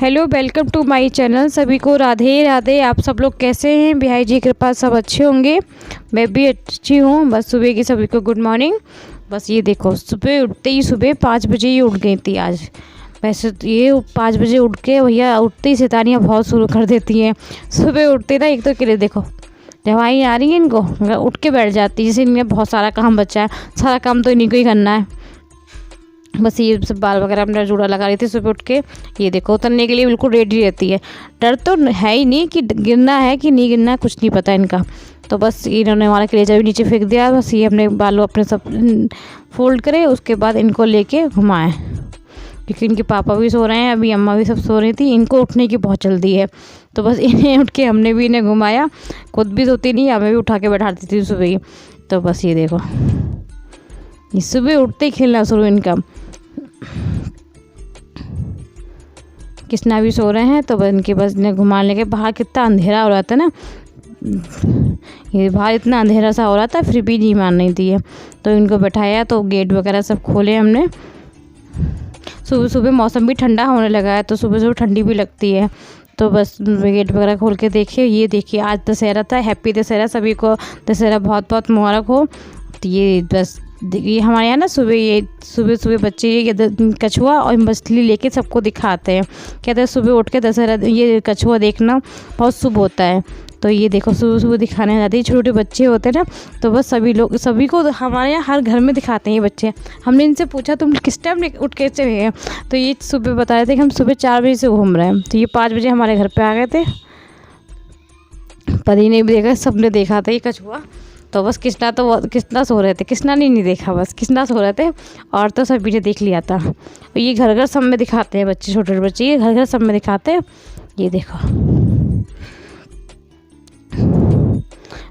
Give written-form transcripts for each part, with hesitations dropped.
Hello, welcome to my channel. सभी को राधे राधे। आप सब लोग कैसे हैं? बिहाई जी की कृपा सब अच्छे होंगे। मैं भी अच्छी हूँ। बस सुबह की सभी को गुड मॉर्निंग। बस ये देखो, सुबह उठते ही सुबह 5 बजे ही उठ गई थी आज। वैसे तो ये 5 बजे उठ के भैया उठते ही शैतानियाँ बहुत शुरू कर देती हैं। सुबह उठते ना, एक तो के लिए देखो दवाई आ रही है इनको, उठ के बैठ जाती है जैसे इनमें बहुत सारा काम बचा है। सारा काम तो इन्हीं को ही करना है। बस ये सब बाल वगैरह अपना जूड़ा लगा रही थी सुबह उठ के। ये देखो उतरने के लिए बिल्कुल रेडी रहती है। डर तो है ही नहीं कि गिरना है कि नहीं गिरना है, कुछ नहीं पता इनका। तो बस इन्होंने हमारा कलेजा भी नीचे फेंक दिया। बस ये अपने बालों अपने सब फोल्ड करे, उसके बाद इनको लेके घुमाएं, क्योंकि इनके पापा भी सो रहे हैं, अभी अम्मा भी सब सो रही थी। इनको उठने की बहुत जल्दी है, तो बस इन्हें उठ के हमने भी इन्हें घुमाया। खुद भी सोती नहीं, हमें भी उठा के बैठाती थी सुबह ही। तो बस ये देखो, ये सुबह उठते ही खेलना शुरू इनका। कृष्णा भी सो रहे हैं, तो बस इनके बस इन्हें घुमा लेके। बाहर कितना अंधेरा हो रहा था ना, ये बाहर इतना अंधेरा सा हो रहा था, फिर भी नहीं मान नहीं थी। तो इनको बैठाया, तो गेट वगैरह सब खोले हमने। सुबह सुबह मौसम भी ठंडा होने लगा है, तो सुबह सुबह ठंडी भी लगती है। तो बस गेट वगैरह खोल के देखिए। ये देखिए, आज दशहरा था। हैप्पी दशहरा, सभी को दशहरा बहुत बहुत मुबारक हो। तो ये बस ये हमारे यहाँ ना सुबह सुबह बच्चे ये कछुआ और मछली लेके सबको दिखाते हैं। कहते हैं सुबह उठ के दशहरा ये कछुआ देखना बहुत शुभ होता है। तो ये देखो सुबह सुबह दिखाने जाते हैं। छोटे छोटे बच्चे होते हैं ना, तो बस सभी को हमारे यहाँ हर घर में दिखाते हैं ये बच्चे। हमने इनसे पूछा तुम किस टाइम उठ के चले गए, तो ये सुबह बता रहे थे कि हम सुबह 4 बजे से घूम रहे हैं। तो ये 5 बजे हमारे घर पे आ गए थे। परी ने भी देखा, सबने देखा था ये कछुआ। तो बस कृष्णा सो रहे थे। कृष्णा ने नहीं देखा, बस कृष्णा सो रहे थे, और तो सभी ने देख लिया था। और ये घर घर सब में दिखाते हैं बच्चे, छोटे छोटे बच्चे ये घर घर सब में दिखाते हैं। ये देखो,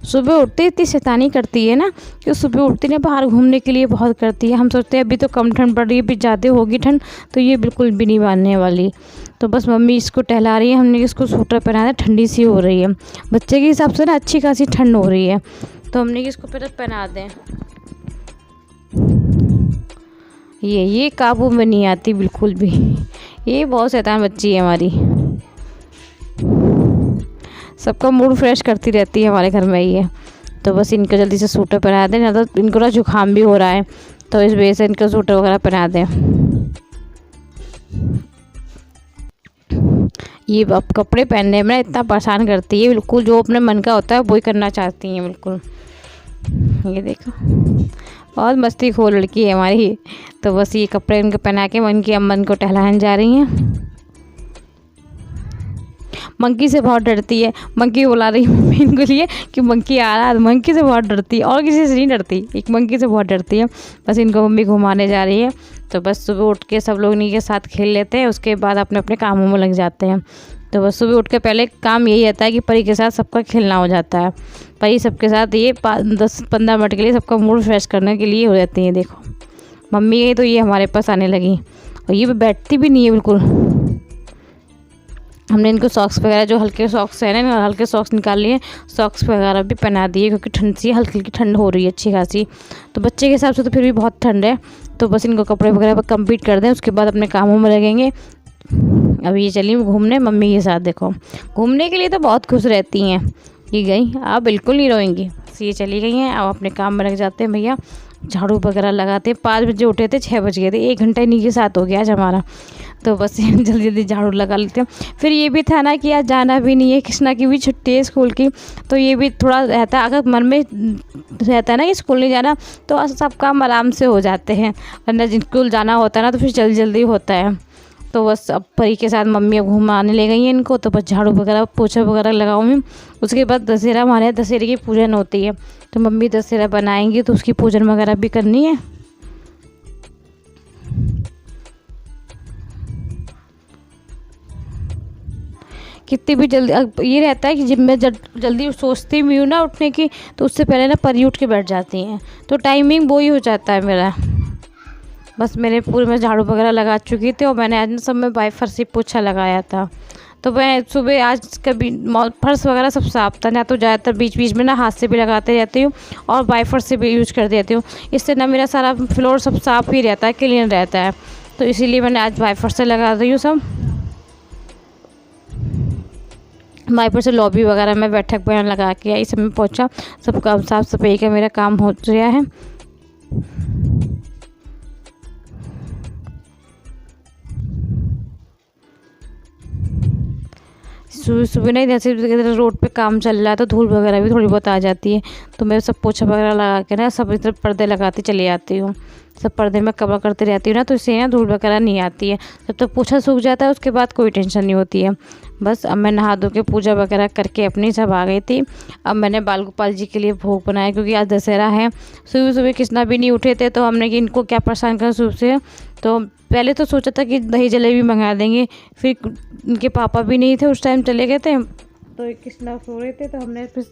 सुबह उठते इतनी शैतानी करती है ना, कि सुबह उठती ना बाहर घूमने के लिए बहुत करती है। हम सोचते हैं अभी तो कम ठंड पड़ रही है, अभी ज़्यादा होगी ठंड, तो ये बिल्कुल भी नहीं मानने वाली। तो बस मम्मी इसको टहला रही है, हमने इसको स्वेटर पहना है, ठंडी सी हो रही है। बच्चे के हिसाब से ना अच्छी खासी ठंड हो रही है, तो हमने इसको पहना दें। ये काबू में नहीं आती बिल्कुल भी। ये बहुत शैतान बच्ची है हमारी, सबका मूड फ्रेश करती रहती है हमारे घर में ये। तो बस इनको जल्दी से सूटर पहना दें, ना तो इनको ना जुकाम भी हो रहा है, तो इस वजह से इनको सूटर वगैरह पहना दें। ये अब कपड़े पहनने में इतना परेशान करती है, बिल्कुल जो अपने मन का होता है वही करना चाहती हैं बिल्कुल। ये देखो, बहुत मस्ती खोर लड़की है हमारी। तो बस ये कपड़े इनको पहना के इनकी अम्मा इनको टहलाने जा रही हैं। मंकी से बहुत डरती है। मंकी बुला रही है मम्मी इनको लिए कि मंकी आ रहा है। मंकी से बहुत डरती है, और किसी से नहीं डरती, एक मंकी से बहुत डरती है। बस इनको मम्मी घुमाने जा रही है। तो बस सुबह उठ के सब लोग इन्हीं के साथ खेल लेते हैं, उसके बाद अपने अपने कामों में लग जाते हैं। तो बस सुबह उठ के पहले काम यही रहता है कि परी के साथ सबका खेलना हो जाता है। परी सबके साथ ये 10-15 मिनट के लिए सबका मूड फ्रेश करने के लिए हो जाती है। देखो मम्मी तो ये हमारे पास आने लगी, और ये बैठती भी नहीं है बिल्कुल। हमने इनको सॉक्स वगैरह, जो हल्के सॉक्स हैं ना, हल्के सॉक्स निकाल लिए, सॉक्स वगैरह भी पहना दिए, क्योंकि ठंड सी हल्की हल्की ठंड हो रही है अच्छी खासी। तो बच्चे के हिसाब से तो फिर भी बहुत ठंड है। तो बस इनको कपड़े वगैरह कंप्लीट कर दें, उसके बाद अपने कामों में लगेंगे। अभी ये चली घूमने मम्मी के साथ। देखो घूमने के लिए तो बहुत खुश रहती हैं। ये गई, आप बिल्कुल नहीं रोएंगी। ये चली गई हैं, अब अपने काम में लग जाते हैं भैया। झाड़ू वगैरह लगाते हैं। 5 बजे उठे थे, 6 बज गए थे। 1 घंटा इन्हीं के साथ हो गया आज हमारा। तो बस जल्दी जल्दी झाड़ू लगा लेते हैं। फिर ये भी था ना कि आज जाना भी नहीं है, कृष्णा की भी छुट्टी है स्कूल की, तो ये भी थोड़ा रहता है, अगर मन में रहता है ना कि स्कूल नहीं जाना, तो सब काम आराम से हो जाते हैं। वरना स्कूल जाना होता है ना, तो फिर जल्दी जल्दी होता है। तो बस अब परी के साथ मम्मी अब घुमाने ले गई हैं इनको। तो बस झाड़ू वगैरह पोछा वगैरह लगाऊंगी। उसके बाद दशहरा, हमारे यहाँ दशहरे की पूजन होती है, तो मम्मी दशहरा बनाएंगी, तो उसकी पूजन वगैरह भी करनी है। कितनी भी जल्दी, अब ये रहता है कि जब मैं जल्दी सोचती भी हूँ ना उठने की, तो उससे पहले ना परी उठ के बैठ जाती हैं, तो टाइमिंग वो ही हो जाता है मेरा। बस मेरे पूरे में झाड़ू वगैरह लगा चुकी थी, और मैंने आज सब में वाइपर से पोछा लगाया था। तो मैं सुबह आज कभी फर्श वगैरह सब साफ था ना, तो ज़्यादातर बीच बीच में ना हाथ से भी लगाते रहती हूँ, और वाइपर से भी यूज कर देती हूँ। इससे ना मेरा सारा फ्लोर सब साफ़ ही रहता है, क्लीन रहता है। तो इसीलिए मैंने आज वाइपर से लगा रही हूँ सब। हमारे पर से लॉबी वगैरह में बैठक बयान लगा के आई, सब में पहुँचा, सब काम साफ़ सफाई का मेरा काम हो गया है। सुबह सुबह नहीं, जैसे रोड पे काम चल रहा है तो धूल वगैरह भी थोड़ी बहुत आ जाती है, तो मैं सब पोछा वगैरह लगा के ना सब इधर पर्दे लगाती चली जाती हूँ। सब पर्दे में कवर करते रहती हूँ ना, तो इससे ना धूल वगैरह नहीं आती है। जब तक पोछा सूख जाता है उसके बाद कोई टेंशन नहीं होती है। बस अब मैं नहा धो के पूजा वगैरह करके अपनी सब आ गई थी। अब मैंने बाल गोपाल जी के लिए भोग बनाया, क्योंकि आज दशहरा है। सुबह सुबह कृष्णा भी नहीं उठे थे, तो हमने कि इनको क्या परेशान करा सुबह से। तो पहले तो सोचा था कि दही जलेबी मंगा देंगे, फिर इनके पापा भी नहीं थे उस टाइम, चले गए थे, तो कृष्णा सो रहे थे, तो हमने फिर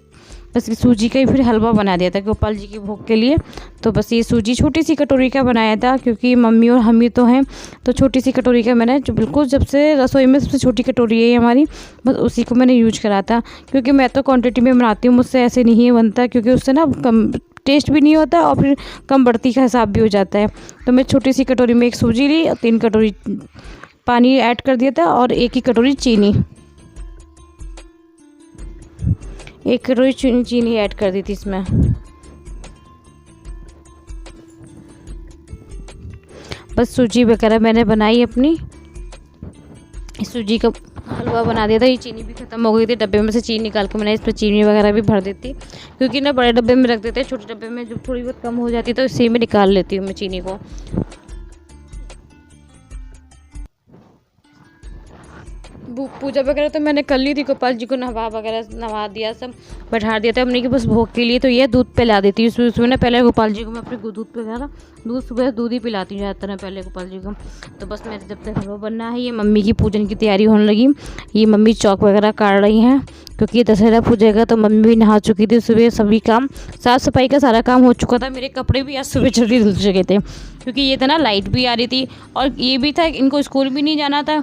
बस सूजी का ही फिर हलवा बना दिया था गोपाल जी के भोग के लिए। तो बस ये सूजी छोटी सी कटोरी का बनाया था, क्योंकि मम्मी और हम ही तो हैं, तो छोटी सी कटोरी का मैंने, जो बिल्कुल जब से रसोई में सबसे छोटी कटोरी है हमारी, बस उसी को मैंने यूज करा था। क्योंकि मैं तो क्वांटिटी में बनाती हूँ, मुझसे ऐसे नहीं बनता, क्योंकि उससे ना कम टेस्ट भी नहीं होता और फिर कम बढ़ती का हिसाब भी हो जाता है। तो मैं छोटी सी कटोरी में एक सूजी ली और 3 कटोरी पानी ऐड कर दिया था, और 1 ही कटोरी चीनी, 1 कटोरी चीनी ऐड कर दी थी इसमें। बस सूजी वगैरह मैंने बनाई अपनी, सूजी का हलवा बना दिया था। ये चीनी भी ख़त्म हो गई थी, डब्बे में से चीनी निकाल के मैंने इसमें चीनी वगैरह भी भर देती, क्योंकि ना बड़े डब्बे में रख देते हैं, छोटे डब्बे में जब थोड़ी बहुत कम हो जाती है तो इसी में निकाल लेती हूँ मैं चीनी को। पूजा वगैरह तो मैंने कर ली थी, गोपाल जी को नहा दिया, सब बैठा दिया था हमने कि बस भोग के लिए। तो ये दूध पिला देती हूँ सुबह सुबह ना, पहले गोपाल जी को मैं अपने दूध वगैरह सुबह दूध ही पिलाती हूँ ज़्यादातर मैं पहले गोपाल जी को। तो बस मेरे जब तक हलवा बनना है, ये मम्मी की पूजन की तैयारी होने लगी। ये मम्मी चौक वगैरह काट रही हैं, क्योंकि दशहरा पूजेगा, तो मम्मी भी नहा चुकी थी सुबह, सभी काम साफ़ सफाई का सारा काम हो चुका था। मेरे कपड़े भी आज सुबह जल्दी धुल चुके थे, क्योंकि ये था ना लाइट भी आ रही थी, और ये भी था इनको स्कूल भी नहीं जाना था।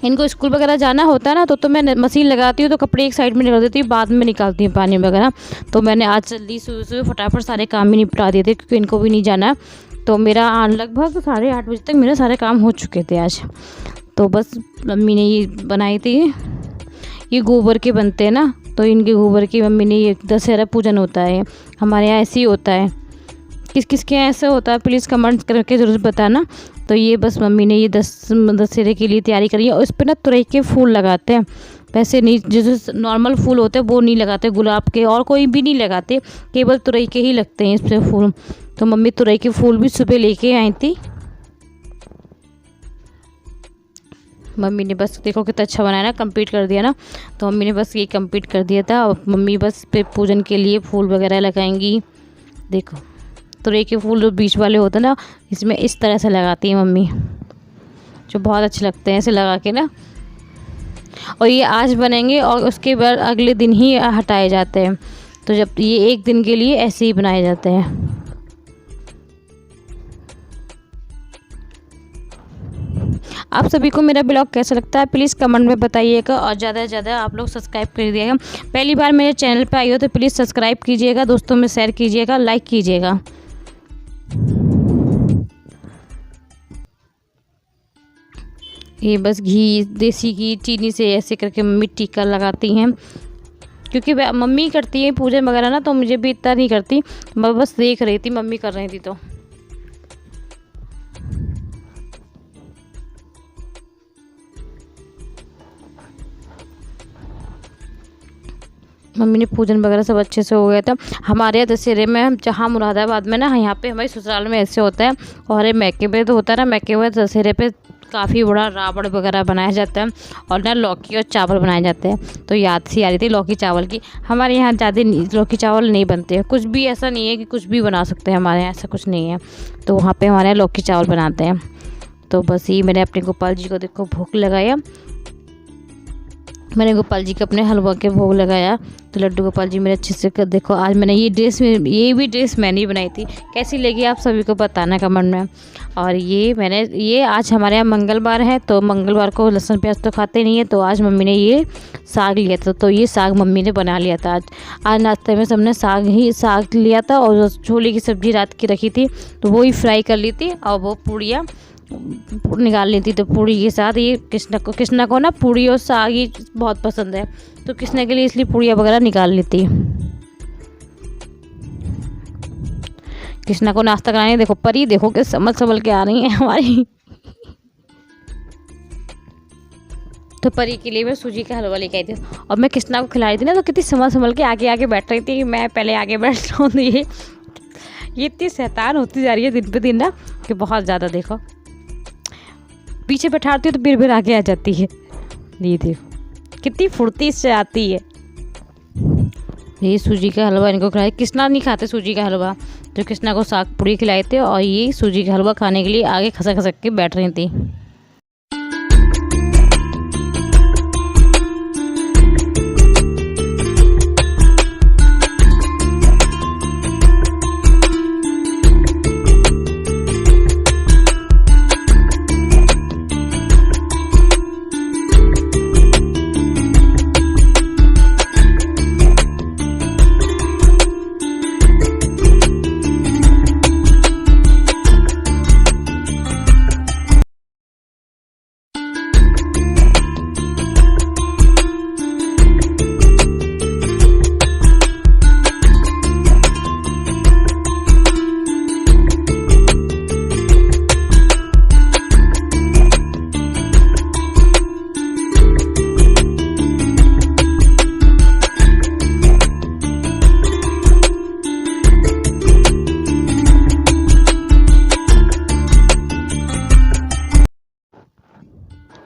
इनको स्कूल वगैरह जाना होता है ना, तो मैं मशीन लगाती हूँ, तो कपड़े एक साइड में निकाल देती हूँ, बाद में निकालती हूँ पानी वगैरह। तो मैंने आज जल्दी सुबह फटाफट सारे काम ही निपटा दिए थे, क्योंकि इनको भी नहीं जाना। तो मेरा लगभग 8:30 बजे तक मेरे सारे काम हो चुके थे आज। तो बस मम्मी ने ये बनाई थी, ये गोबर के बनते हैं ना, तो इनके गोबर की मम्मी ने, ये दशहरा पूजन होता है हमारे यहाँ ऐसे ही होता है। किस किस के यहाँ ऐसा होता है प्लीज़ कमेंट करके ज़रूर बताना। तो ये बस मम्मी ने ये दशहरे के लिए तैयारी करी है, और इस पर ना तुरई के फूल लगाते हैं, वैसे नहीं जो नॉर्मल फूल होते हैं वो नहीं लगाते, गुलाब के और कोई भी नहीं लगाते, केवल तुरई के ही लगते हैं इस पर फूल। तो मम्मी तुरई के फूल भी सुबह लेके आई थी। मम्मी ने बस देखो कितना अच्छा बनाया ना, कंप्लीट कर दिया ना, तो मम्मी ने बस ये कंप्लीट कर दिया था। और मम्मी बस पे पूजन के लिए फूल वगैरह लगाएंगी। देखो तुरई के फूल जो बीच वाले होते हैं ना, इसमें इस तरह से लगाती है मम्मी, जो बहुत अच्छे लगते हैं ऐसे लगा के ना। और ये आज बनेंगे और उसके बाद अगले दिन ही हटाए जाते हैं, तो जब ये एक दिन के लिए ऐसे ही बनाए जाते हैं। आप सभी को मेरा ब्लॉग कैसा लगता है प्लीज़ कमेंट में बताइएगा, और ज़्यादा से ज़्यादा आप लोग सब्सक्राइब कर दिएगा। पहली बार मेरे चैनल पे आई हो तो प्लीज़ सब्सक्राइब कीजिएगा, दोस्तों में शेयर कीजिएगा, लाइक कीजिएगा। ये बस घी, देसी घी, चीनी से ऐसे करके मम्मी टीका लगाती हैं, क्योंकि मम्मी करती है पूजन वगैरह ना, तो मुझे भी इतना नहीं करती, मैं बस देख रही थी मम्मी कर रही थी। तो मम्मी ने पूजन वगैरह सब अच्छे से हो गया था। हमारे यहाँ दशहरे में, हम जहाँ मुरादाबाद में ना, यहाँ पे हमारे ससुराल में ऐसे होता है, और मैके पे तो होता है ना, मैके में दशहरे पे काफ़ी बड़ा रावण वगैरह बनाया जाता है, और ना लौकी और चावल बनाए जाते हैं। तो याद सी आ रही थी लौकी चावल की। हमारे यहाँ ज़्यादा लौकी चावल नहीं बनते हैं, कुछ भी ऐसा नहीं है कि कुछ भी बना सकते हैं, हमारे यहाँ ऐसा कुछ नहीं है। तो वहाँ पे हमारे यहाँ लौकी चावल बनाते हैं। तो बस ये मैंने अपने गोपाल जी को देखो भोग लगाया, मैंने गोपाल जी के अपने हलवा के भोग लगाया। तो लड्डू गोपाल जी मेरे अच्छे से देखो, आज मैंने ये भी ड्रेस मैंने ही बनाई थी। कैसी लगी आप सभी को बताना कमेंट में। और ये आज हमारे यहाँ मंगलवार है, तो मंगलवार को लहसुन प्याज तो खाते नहीं है, तो आज मम्मी ने ये साग लिया था, तो ये साग मम्मी ने बना लिया था। आज नाश्ते में सबने साग लिया था, और छोले की सब्ज़ी रात की रखी थी, तो वो ही फ्राई कर ली थी, और वो पूड़ियाँ निकाल ली थी। तो पूड़ी के साथ ये कृष्णा को ना पूड़ी और साग ही बहुत पसंद है, तो कृष्णा के लिए इसलिए पूड़ियाँ वगैरह निकाल ली थी। कृष्णा को नाश्ता कराने देखो, परी देखो कि संभल के आ रही है हमारी। तो परी के लिए मैं सूजी का हलवा लेके आई थी, और मैं कृष्णा को खिला रही थी ना, तो कितनी संभल के आगे बैठ रही थी कि मैं पहले आगे बैठ रहा हूँ। ये इतनी शैतान होती जा रही है दिन पे दिन ना, कि बहुत ज़्यादा। देखो पीछे बैठाती है तो फिर आगे आ जाती है। ये देखो कितनी फुर्ती से आती है। ये सूजी का हलवा इनको खिलाया। कृष्णा नहीं खाते सूजी का हलवा, तो कृष्णा को साग पूड़ी खिलाए थे, और ये सूजी का हलवा खाने के लिए आगे खसक के बैठ रही थी।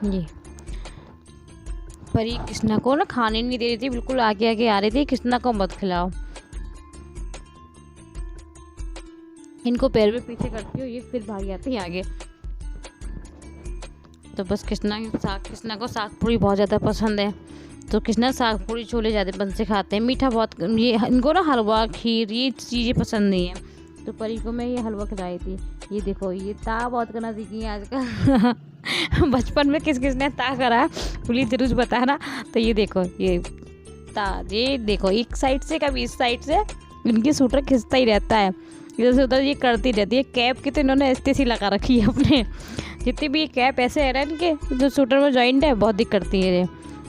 ये परी कृष्णा को ना खाने नहीं दे रही थी, बिल्कुल आगे आ रही थी, कृष्णा को मत खिलाओ। इनको पैर में पीछे करती हो, ये फिर भाग जाती है आगे। तो बस कृष्णा को साग पूड़ी बहुत ज़्यादा पसंद है, तो कृष्णा साग पूड़ी छोले ज़्यादा पसंद से खाते हैं। मीठा बहुत, ये इनको ना हलवा खीर ये चीज़ें पसंद नहीं है। तो परी को मैं ये हलवा खिलाई थी। ये देखो ये ता बहुत करना सीखी है आजकल। बचपन में किस ने ता करा प्लीज़ जरूर बताना। तो ये देखो ये देखो एक साइड से कभी इस साइड से इनकी सूटर खिंचता ही रहता है, इधर से उधर ये करती रहती है। कैप की तो इन्होंने ऐसे सी लगा रखी है अपने, जितनी भी कैप ऐसे है ना इनके जो सूटर में जॉइंट है, बहुत दिक्कत करती है।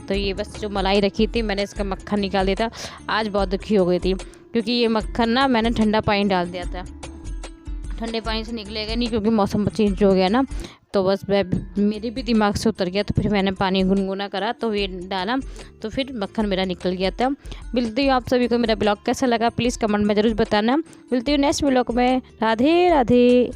तो ये बस जो मलाई रखी थी मैंने इसका मक्खन निकाल दिया था। आज बहुत दुखी हो गई थी, क्योंकि ये मक्खन ना मैंने ठंडा पानी डाल दिया था। ठंडे पानी से निकलेगा नहीं, क्योंकि मौसम चेंज हो गया ना, तो बस मेरे भी दिमाग से उतर गया। तो फिर मैंने पानी गुनगुना करा, तो ये डाला, तो फिर मक्खन मेरा निकल गया था। मिलती हूँ आप सभी को, मेरा ब्लॉग कैसा लगा प्लीज़ कमेंट में ज़रूर बताना। मिलती हूँ नेक्स्ट ब्लॉग में। राधे राधे।